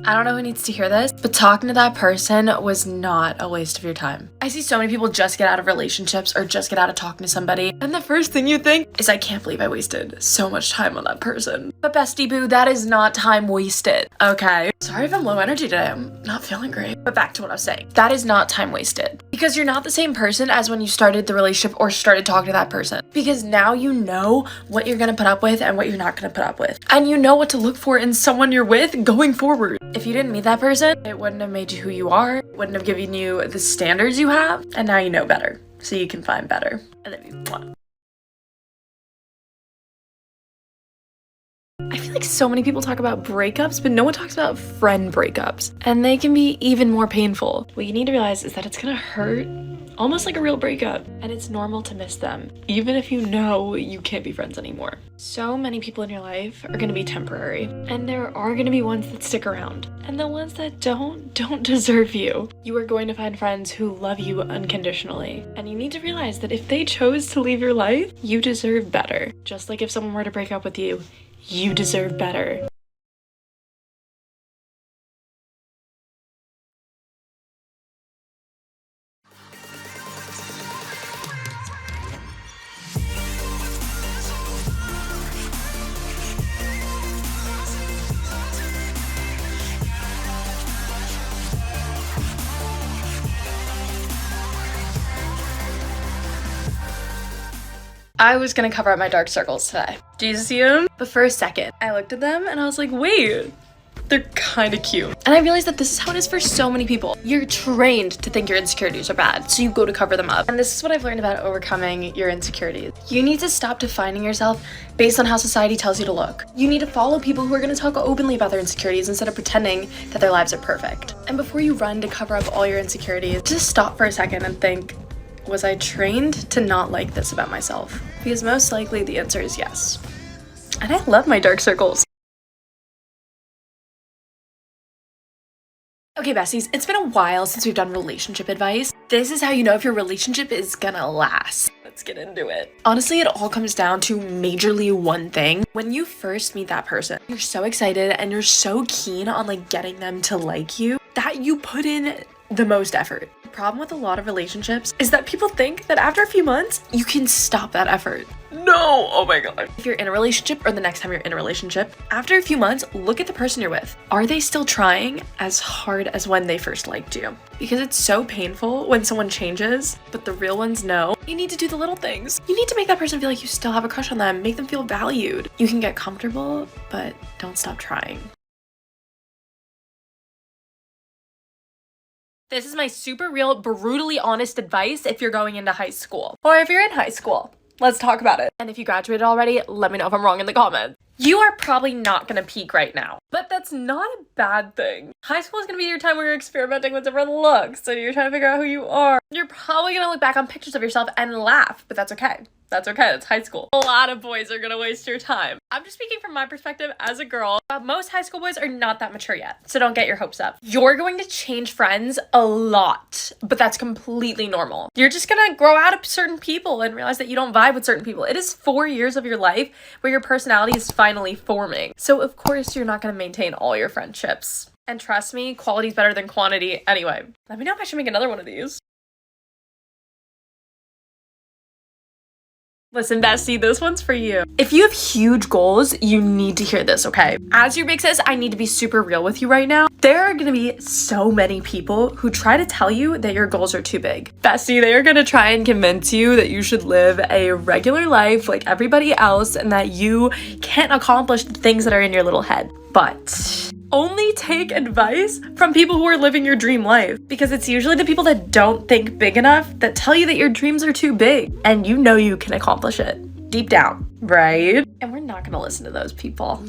I don't know who needs to hear this, but talking to that person was not a waste of your time. I see so many people just get out of relationships or just get out of talking to somebody, and the first thing you think is, I can't believe I wasted so much time on that person. But bestie boo, that is not time wasted, okay? Sorry if I'm low energy today, I'm not feeling great. But back to what I was saying. That is not time wasted. Because you're not the same person as when you started the relationship or started talking to that person. Because now you know what you're gonna put up with and what you're not gonna put up with. And you know what to look for in someone you're with going forward. If you didn't meet that person, it wouldn't have made you who you are, it wouldn't have given you the standards you have, and now you know better, so you can find better. I love you. I feel like so many people talk about breakups, but no one talks about friend breakups, and they can be even more painful. What you need to realize is that it's gonna hurt almost like a real breakup, and it's normal to miss them, even if you know you can't be friends anymore. So many people in your life are gonna be temporary, and there are gonna be ones that stick around, and the ones that don't deserve you. You are going to find friends who love you unconditionally, and you need to realize that if they chose to leave your life, you deserve better. Just like if someone were to break up with you, you deserve better. I was gonna cover up my dark circles today. Do you see them? But for a second, I looked at them and I was like, wait, they're kind of cute. And I realized that this is how it is for so many people. You're trained to think your insecurities are bad, so you go to cover them up. And this is what I've learned about overcoming your insecurities. You need to stop defining yourself based on how society tells you to look. You need to follow people who are gonna talk openly about their insecurities instead of pretending that their lives are perfect. And before you run to cover up all your insecurities, just stop for a second and think, was I trained to not like this about myself? Because most likely the answer is yes. And I love my dark circles. Okay, besties, it's been a while since we've done relationship advice. This is how you know if your relationship is gonna last. Let's get into it. Honestly, it all comes down to majorly one thing. When you first meet that person, you're so excited and you're so keen on like getting them to like you that you put in the most effort. The problem with a lot of relationships is that people think that after a few months, you can stop that effort. No, oh my god. If you're in a relationship or the next time you're in a relationship, after a few months, look at the person you're with. Are they still trying as hard as when they first liked you? Because it's so painful when someone changes, but the real ones know. You need to do the little things. You need to make that person feel like you still have a crush on them, make them feel valued. You can get comfortable, but don't stop trying. This is my super real, brutally honest advice if you're going into high school. Or if you're in high school. Let's talk about it. And if you graduated already, let me know if I'm wrong in the comments. You are probably not gonna peak right now, but that's not a bad thing. High school is gonna be your time where you're experimenting with different looks and you're trying to figure out who you are. You're probably gonna look back on pictures of yourself and laugh, but that's okay. That's okay, that's high school. A lot of boys are gonna waste your time. I'm just speaking from my perspective as a girl. Most high school boys are not that mature yet, so don't get your hopes up. You're going to change friends a lot, but that's completely normal. You're just gonna grow out of certain people and realize that you don't vibe with certain people. It is 4 years of your life where your personality is finally forming. So of course you're not gonna maintain all your friendships. And trust me, quality is better than quantity. Anyway, let me know if I should make another one of these. Listen, bestie, this one's for you. If you have huge goals, you need to hear this, okay? As your big sis, I need to be super real with you right now. There are gonna be so many people who try to tell you that your goals are too big. Bestie, they are gonna try and convince you that you should live a regular life like everybody else and that you can't accomplish the things that are in your little head. But only take advice from people who are living your dream life, because it's usually the people that don't think big enough that tell you that your dreams are too big and you know you can accomplish it deep down, right? And we're not gonna listen to those people.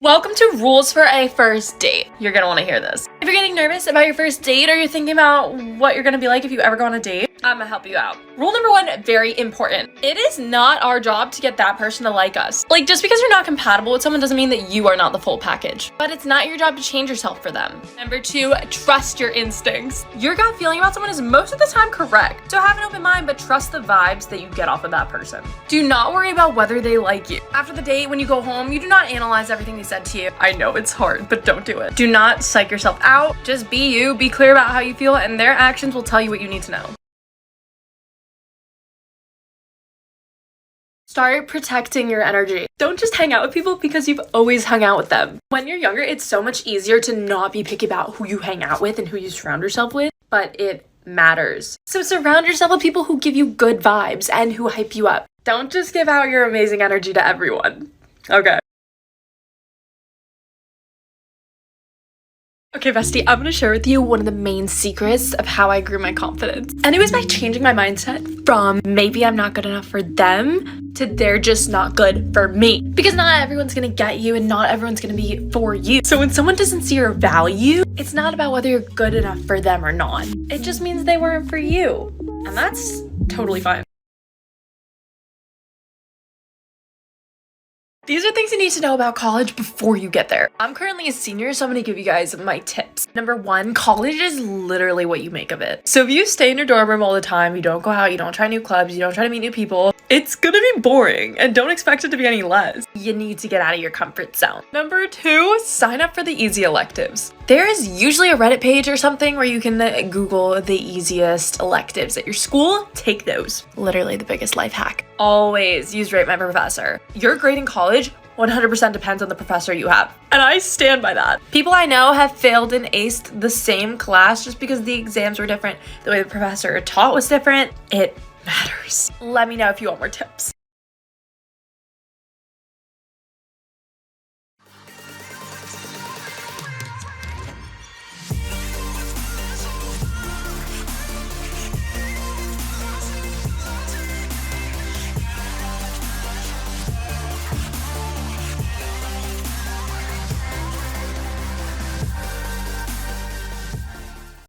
Welcome to rules for a first date. You're gonna want to hear this. If you're getting nervous about your first date or you're thinking about what you're gonna be like if you ever go on a date, I'm gonna help you out. Rule number one, very important. It is not our job to get that person to like us. Like, just because you're not compatible with someone doesn't mean that you are not the full package. But it's not your job to change yourself for them. Number two, trust your instincts. Your gut feeling about someone is most of the time correct. So have an open mind, but trust the vibes that you get off of that person. Do not worry about whether they like you. After the date, when you go home, you do not analyze everything they said to you. I know it's hard, but don't do it. Do not psych yourself out. Just be you, be clear about how you feel, and their actions will tell you what you need to know. Start protecting your energy. Don't just hang out with people because you've always hung out with them. When you're younger, it's so much easier to not be picky about who you hang out with and who you surround yourself with, but it matters. So surround yourself with people who give you good vibes and who hype you up. Don't just give out your amazing energy to everyone. Okay. Okay, bestie, I'm gonna share with you one of the main secrets of how I grew my confidence. And it was by changing my mindset from maybe I'm not good enough for them to they're just not good for me. Because not everyone's gonna get you and not everyone's gonna be for you. So when someone doesn't see your value, it's not about whether you're good enough for them or not. It just means they weren't for you. And that's totally fine. These are things you need to know about college before you get there. I'm currently a senior, so I'm gonna give you guys my tips. Number one, college is literally what you make of it. So if you stay in your dorm room all the time, you don't go out, you don't try new clubs, you don't try to meet new people, it's gonna be boring, and don't expect it to be any less. You need to get out of your comfort zone. Number two, sign up for the easy electives. There is usually a Reddit page or something where you can Google the easiest electives at your school. Take those. Literally the biggest life hack. Always use Rate My Professor. Your grade in college 100% depends on the professor you have. And I stand by that. People I know have failed and aced the same class just because the exams were different. The way the professor taught was different. It matters. Let me know if you want more tips.